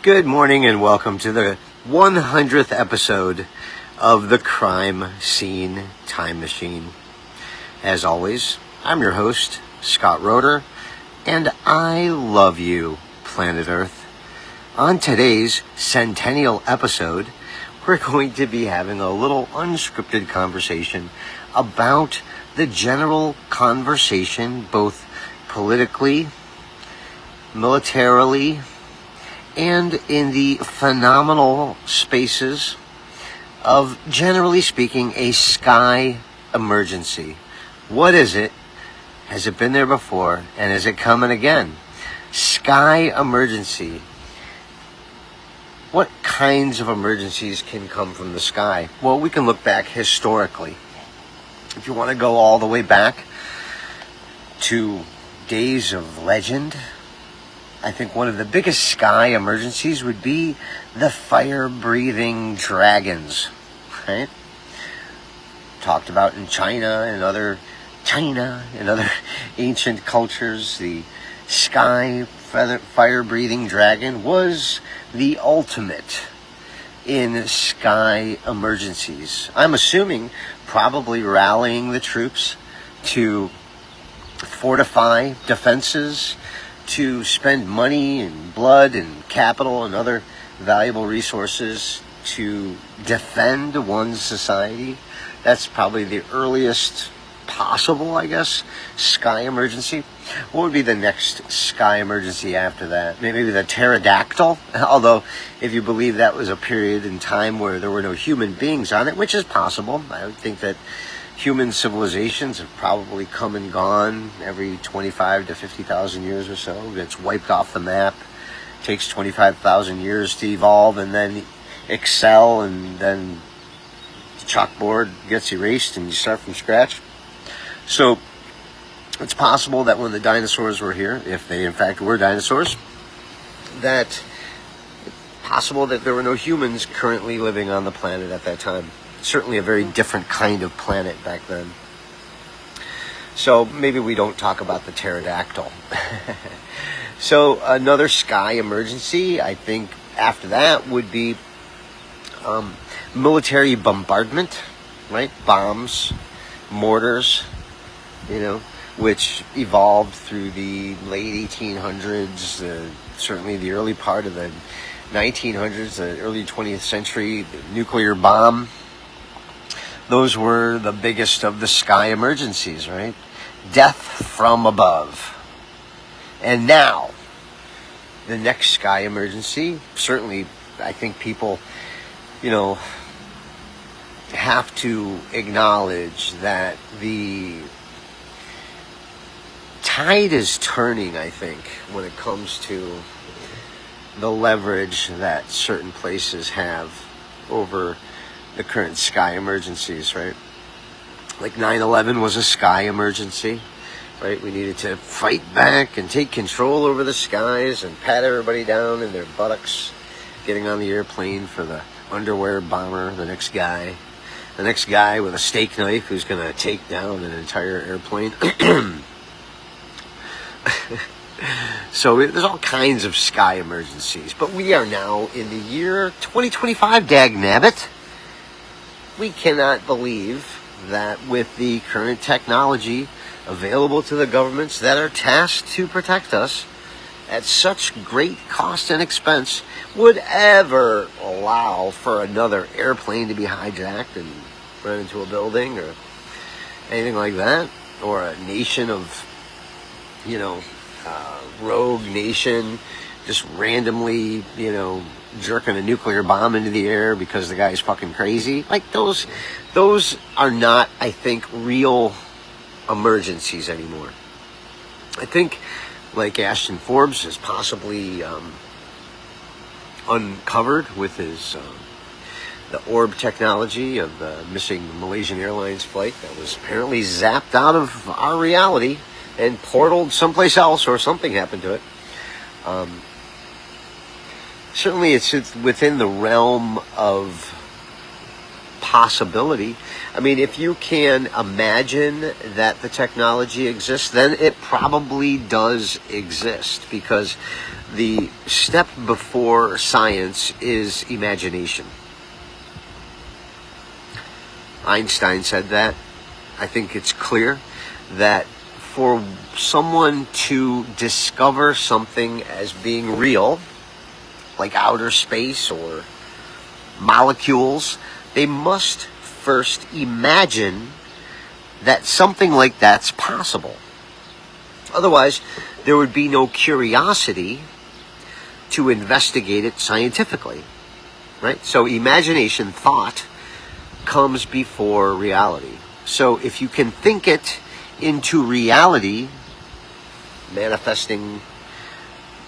Good morning and welcome to the 100th episode of the Crime Scene Time Machine. As always, I'm your host, Scott Roeder, and I love you, planet Earth. On today's centennial episode, we're going to be having a little unscripted conversation about the general conversation, both politically, militarily, and in the phenomenal spaces of, generally speaking, a sky emergency. What is it? Has it been there before? And is it coming again? Sky emergency. What kinds of emergencies can come from the sky? Well, we can look back historically. If you want to go all the way back to days of legend, I think one of the biggest sky emergencies would be the fire-breathing dragons, right? Talked about in China and other ancient cultures. The sky fire-breathing dragon was the ultimate in sky emergencies. I'm assuming probably rallying the troops to fortify defenses, to spend money and blood and capital and other valuable resources to defend one's society. That's probably the earliest possible, I guess, sky emergency. What would be the next sky emergency after that? Maybe the pterodactyl, although if you believe that was a period in time where there were no human beings on it, which is possible. I would think that human civilizations have probably come and gone every 25 to 50,000 years or so. It gets wiped off the map. It takes 25,000 years to evolve and then excel, and then the chalkboard gets erased and you start from scratch. So it's possible that when the dinosaurs were here, if they in fact were dinosaurs, that it's possible that there were no humans currently living on the planet at that time. Certainly a very different kind of planet back then. So maybe we don't talk about the pterodactyl. So another sky emergency, I think after that, would be military bombardment, right? Bombs, mortars, which evolved through the late 1800s, certainly the early part of the 1900s, the early 20th century, the nuclear bomb. Those were the biggest of the sky emergencies, right? Death from above. And now, the next sky emergency, certainly I think people, have to acknowledge that the tide is turning, I think, when it comes to the leverage that certain places have over the current sky emergencies, right? Like 9/11 was a sky emergency, right? We needed to fight back and take control over the skies and pat everybody down in their buttocks, getting on the airplane for the underwear bomber, the next guy with a steak knife who's going to take down an entire airplane. So there's all kinds of sky emergencies, but we are now in the year 2025, dagnabbit. We cannot believe that with the current technology available to the governments that are tasked to protect us at such great cost and expense would ever allow for another airplane to be hijacked and run into a building or anything like that, or a nation of, rogue nation just randomly, jerking a nuclear bomb into the air because the guy's fucking crazy. Like those are not, I think, real emergencies anymore. I think, like Ashton Forbes has possibly uncovered with his the orb technology of the missing Malaysian Airlines flight that was apparently zapped out of our reality and portaled someplace else, or something happened to it. Certainly it's within the realm of possibility. I mean, if you can imagine that the technology exists, then it probably does exist, because the step before science is imagination. Einstein said that. I think it's clear that for someone to discover something as being real, like outer space or molecules, they must first imagine that something like that's possible. Otherwise, there would be no curiosity to investigate it scientifically, right? So imagination, thought, comes before reality. So if you can think it into reality, manifesting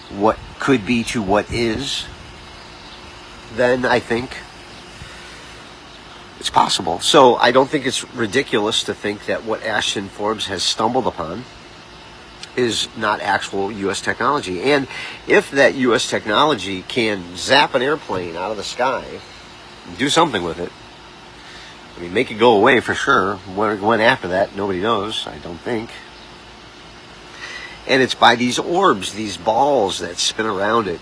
what could be to what is, then I think it's possible. So I don't think it's ridiculous to think that what Ashton Forbes has stumbled upon is not actual U.S. technology. And if that U.S. technology can zap an airplane out of the sky, do something with it, I mean, make it go away for sure. When after that, nobody knows, I don't think. And it's by these orbs, these balls that spin around it,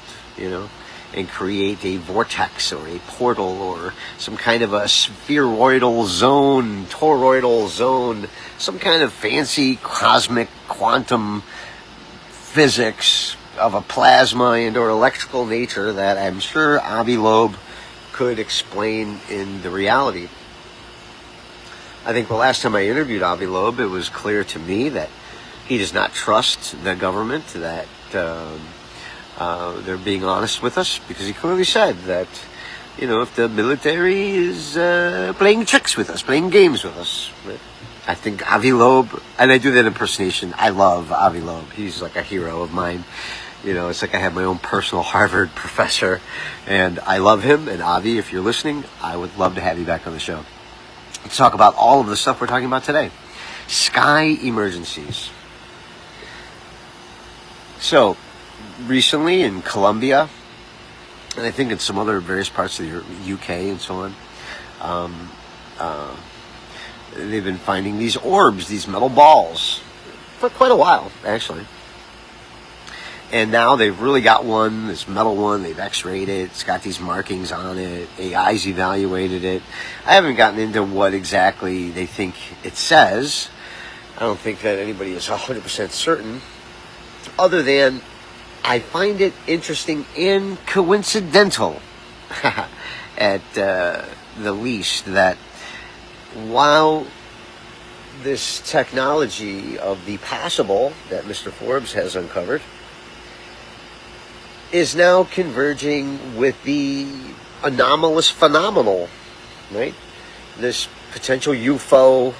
and create a vortex or a portal or some kind of a spheroidal zone, toroidal zone, some kind of fancy cosmic quantum physics of a plasma and or electrical nature that I'm sure Avi Loeb could explain in the reality. I think the last time I interviewed Avi Loeb, it was clear to me that he does not trust the government, that they're being honest with us, because he clearly said that, if the military is playing tricks with us, playing games with us. Right? I think Avi Loeb, and I do that impersonation, I love Avi Loeb. He's like a hero of mine. It's like I have my own personal Harvard professor, and I love him. And Avi, if you're listening, I would love to have you back on the show. Let's talk about all of the stuff we're talking about today. Sky emergencies. So, recently in Colombia, and I think in some other various parts of the UK and so on, they've been finding these orbs, these metal balls, for quite a while, actually. And now they've really got one, this metal one, they've x-rayed it, it's got these markings on it, AI's evaluated it. I haven't gotten into what exactly they think it says. I don't think that anybody is 100% certain, other than I find it interesting and coincidental, at the least, that while this technology of the possible that Mr. Forbes has uncovered is now converging with the anomalous phenomenal, right? This potential UFO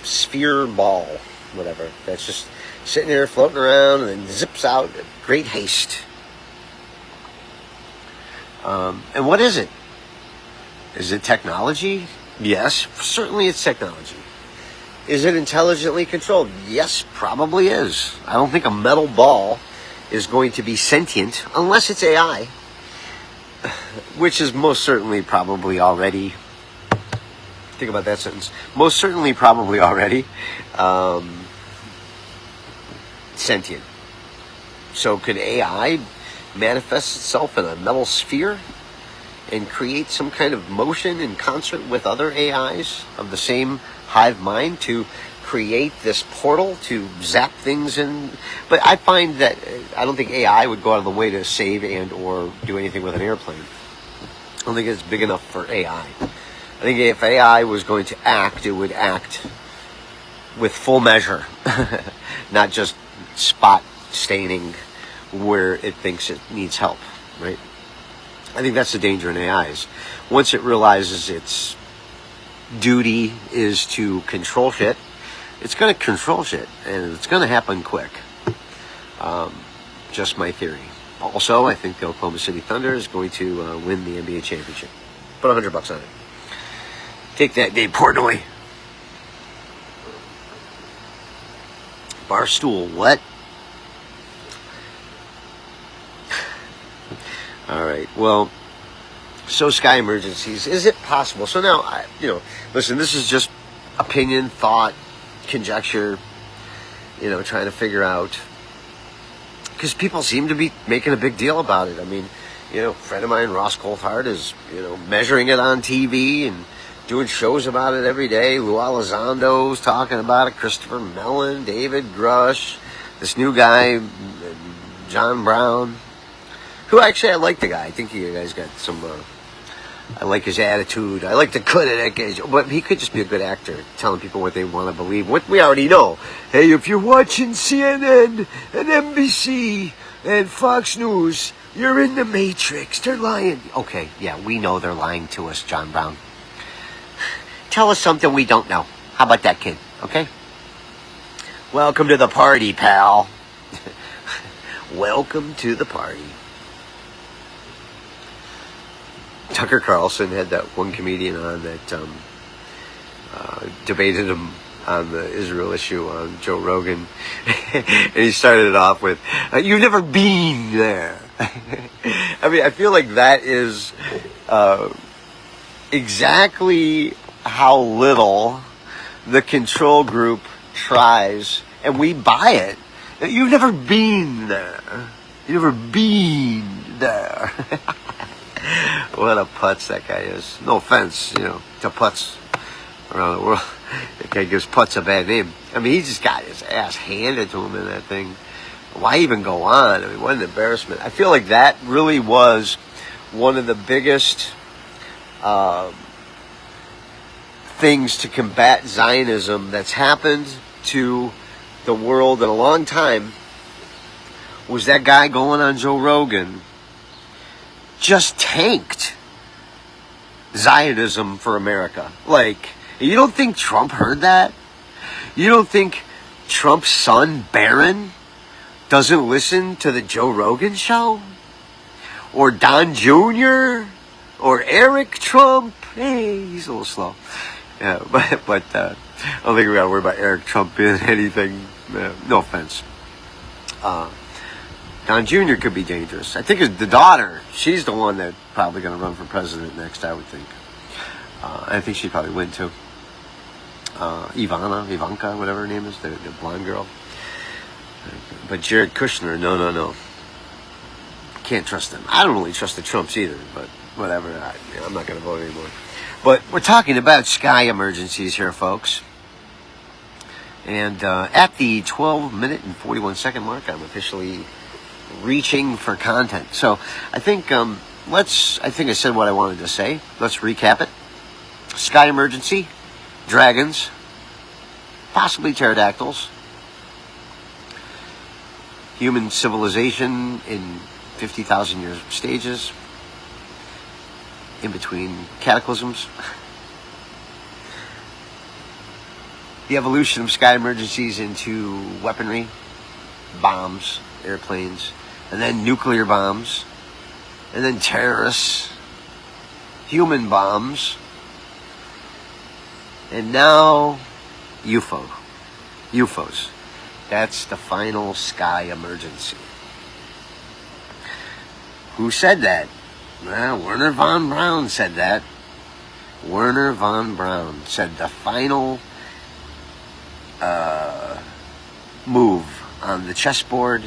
sphere ball, whatever, that's just sitting there floating around and then zips out at great haste. And what is it? Is it technology? Yes, certainly it's technology. Is it intelligently controlled? Yes, probably is. I don't think a metal ball is going to be sentient unless it's AI, which is most certainly probably already, think about that sentence, most certainly probably already sentient. So could AI manifest itself in a metal sphere and create some kind of motion in concert with other AIs of the same hive mind to create this portal to zap things in? But I find that I don't think AI would go out of the way to save and or do anything with an airplane. I don't think it's big enough for AI. I think if AI was going to act, it would act with full measure, not just spot staining where it thinks it needs help, right? I think that's the danger in AI is once it realizes its duty is to control shit, it's going to control shit, and it's going to happen quick. Just my theory. Also, I think the Oklahoma City Thunder is going to win the NBA championship. Put $100 on it. Take that, Dave Portnoy. Barstool, what? All right, well, So sky emergencies, is it possible? So now, listen, this is just opinion, thought, conjecture, trying to figure out, because people seem to be making a big deal about it. I mean, a friend of mine, Ross Coulthard, is, measuring it on TV and doing shows about it every day. Lou Elizondo's talking about it. Christopher Mellon, David Grush, this new guy, John Brown, who actually I like the guy. I think you guys got some, I like his attitude. I like the cut at that guy. But he could just be a good actor, telling people what they want to believe. What we already know. Hey, if you're watching CNN and NBC and Fox News, you're in the Matrix. They're lying. Okay, yeah, we know they're lying to us, John Brown. Tell us something we don't know. How about that, kid? Okay? Welcome to the party, pal. Welcome to the party. Tucker Carlson had that one comedian on that debated him on the Israel issue on Joe Rogan. And he started it off with, you've never been there. I mean, I feel like that is exactly how little the control group tries, and we buy it. You've never been there. You've never been there. What a putz that guy is. No offense, to putz around the world. That guy gives putz a bad name. I mean, he just got his ass handed to him in that thing. Why even go on? I mean, what an embarrassment. I feel like that really was one of the biggest things to combat Zionism that's happened to the world in a long time, was that guy going on Joe Rogan just tanked Zionism for America. Like, you don't think Trump heard that? You don't think Trump's son, Barron, doesn't listen to the Joe Rogan show? Or Don Jr.? Or Eric Trump? Hey, he's a little slow. Yeah, but I don't think we got to worry about Eric Trump being anything. No offense. Don Jr. could be dangerous. I think the daughter, she's the one that's probably going to run for president next, I would think. I think she'd probably win too. Ivanka, whatever her name is, the blonde girl. But Jared Kushner, no. Can't trust him. I don't really trust the Trumps either, but whatever. I'm not going to vote anymore. But we're talking about sky emergencies here, folks. And at the 12-minute and 41-second mark, I'm officially reaching for content. So I think I said what I wanted to say. Let's recap it. Sky emergency, dragons, possibly pterodactyls, human civilization in 50,000 years stages, in between cataclysms, the evolution of sky emergencies into weaponry, bombs, airplanes, and then nuclear bombs, and then terrorists, human bombs, and now UFOs. That's the final sky emergency. Who said that? Well, Werner von Braun said that. Werner von Braun said the final move on the chessboard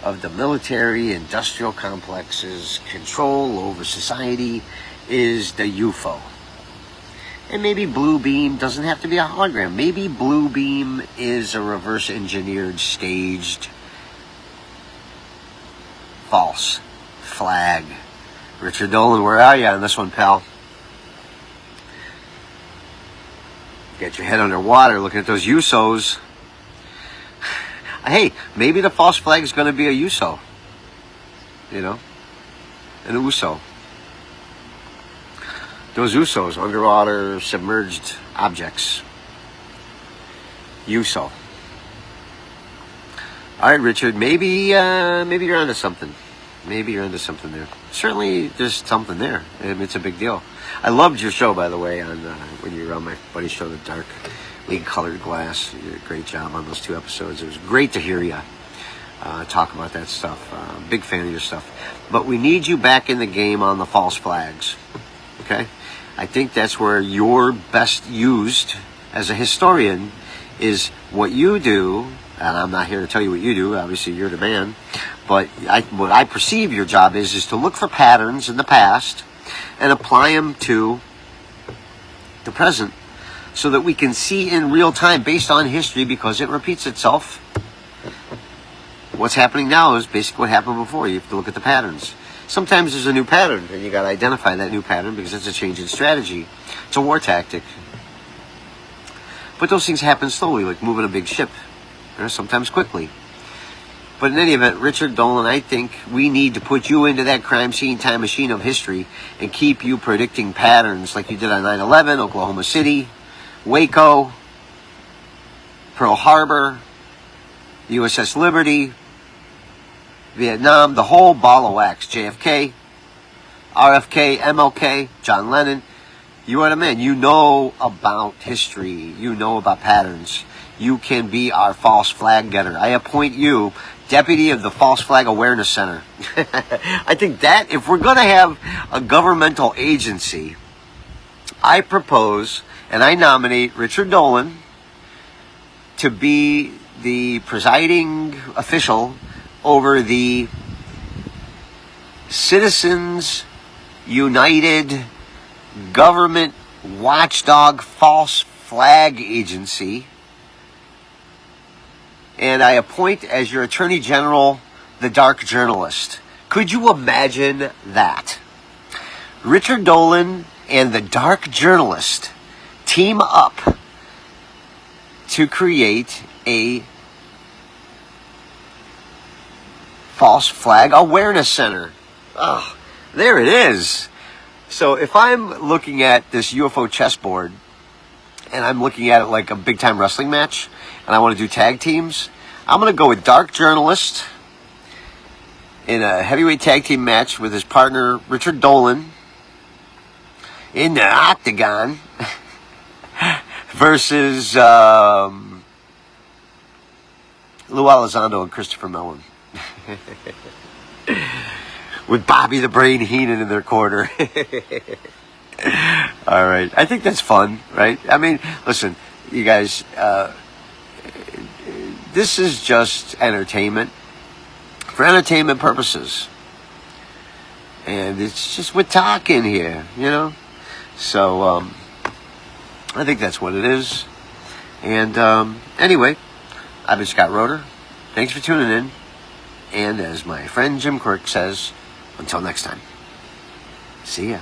of the military-industrial complex's control over society is the UFO. And maybe Blue Beam doesn't have to be a hologram. Maybe Blue Beam is a reverse-engineered, staged, false flag. Richard Dolan, where are you on this one, pal? Get your head underwater looking at those USOs. Hey, maybe the false flag is going to be a USO. An USO. Those USOs, underwater submerged objects. USO. All right, Richard, maybe you're onto something. Maybe you're into something there. Certainly, there's something there. It's a big deal. I loved your show, by the way, on when you were on my buddy's show, The Dark League Colored Glass. You did a great job on those 2 episodes. It was great to hear you talk about that stuff. Big fan of your stuff. But we need you back in the game on the false flags. Okay? I think that's where you're best used as a historian, is what you do. And I'm not here to tell you what you do. Obviously, you're the man. But what I perceive your job is to look for patterns in the past and apply them to the present, so that we can see in real time, based on history, because it repeats itself. What's happening now is basically what happened before. You have to look at the patterns. Sometimes there's a new pattern, and you got to identify that new pattern, because it's a change in strategy. It's a war tactic. But those things happen slowly, like moving a big ship, or sometimes quickly. But in any event, Richard Dolan, I think we need to put you into that crime scene time machine of history and keep you predicting patterns like you did on 9/11, Oklahoma City, Waco, Pearl Harbor, USS Liberty, Vietnam, the whole ball of wax, JFK, RFK, MLK, John Lennon. You are the man. You know about history. You know about patterns. You can be our false flag getter. I appoint you deputy of the False Flag Awareness Center. I think that if we're going to have a governmental agency, I propose and I nominate Richard Dolan to be the presiding official over the Citizens United Government Watchdog False Flag Agency. And I appoint as your Attorney General the Dark Journalist. Could you imagine that? Richard Dolan and the Dark Journalist team up to create a False Flag Awareness Center. Oh, there it is. So if I'm looking at this UFO chessboard, and I'm looking at it like a big-time wrestling match, and I want to do tag teams, I'm going to go with Dark Journalist in a heavyweight tag team match with his partner, Richard Dolan, in the octagon, versus Lou Elizondo and Christopher Mellon. With Bobby the Brain Heenan in their corner. All right. I think that's fun, right? I mean, listen, you guys, this is just entertainment for entertainment purposes. And it's just, we're talking here, you know? So, I think that's what it is. And, anyway, I've been Scott Roeder. Thanks for tuning in. And as my friend Jim Quirk says, until next time, see ya.